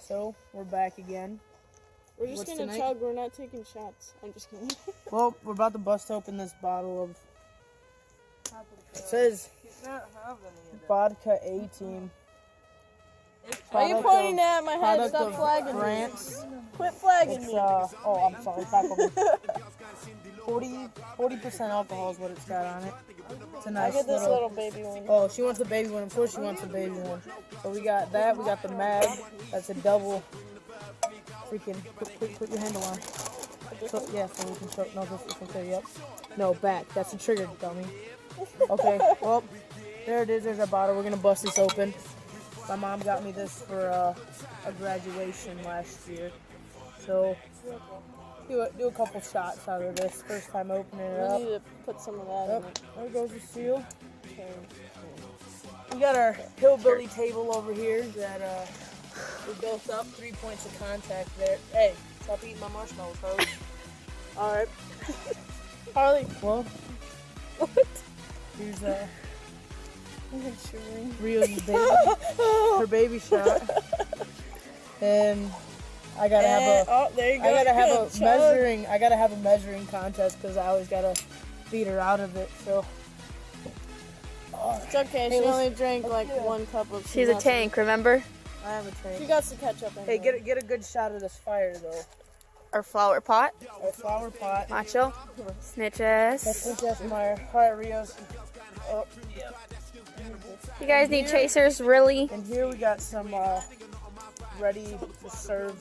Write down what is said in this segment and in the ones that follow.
So, we're back again. We're just What's gonna tonight? chug, we're not taking shots. I'm just kidding. Well, we're about to bust open this bottle of, it says vodka A-Team. Why are you pointing at my head? Product Stop of flagging me. France. Quit flagging It's, me. oh, I'm sorry, back over. 40% alcohol is what it's got on it. It's a I nice get this little baby one. Oh, she wants the baby one. Of course she wants the baby one. So we got that. We got the mag. That's a double. Freaking, put your handle on. So, yeah, so we can show. No, this is okay, yep. No, back. That's the trigger, dummy. Okay, well, there it is. There's our bottle. We're going to bust this open. My mom got me this for a graduation last year. So, do a couple shots out of this. First time opening it up. We need to put some of that in it. There goes the seal. We got our hillbilly table over here that we built up. 3 points of contact there. Hey, stop eating my marshmallows, Harley. Alright. Harley. Well, What? here's I'm chewing. Rio's baby. Her baby shot. And I gotta have a Oh, there you go. I gotta have Good a chug. measuring contest because I always gotta beat her out of it. So It's okay. Hey, She let's- only drank like 1 cup of She's a nothing. tank, remember? I have a She tank. got to catch up Hey, anyway. get a good shot of this fire though. Our flower pot. Our flower pot. Macho. That's Snitches. Princess Meyer. Alright, Rios. Oh, You guys need chasers, really? and here we got some ready to serve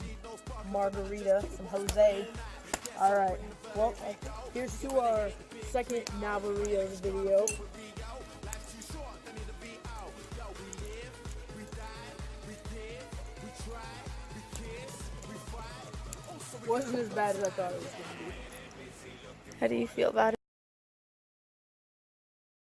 margarita from Jose. Alright, well, here's to our second Navarios video. Wasn't as bad as I thought it was going to be. How do you feel about it?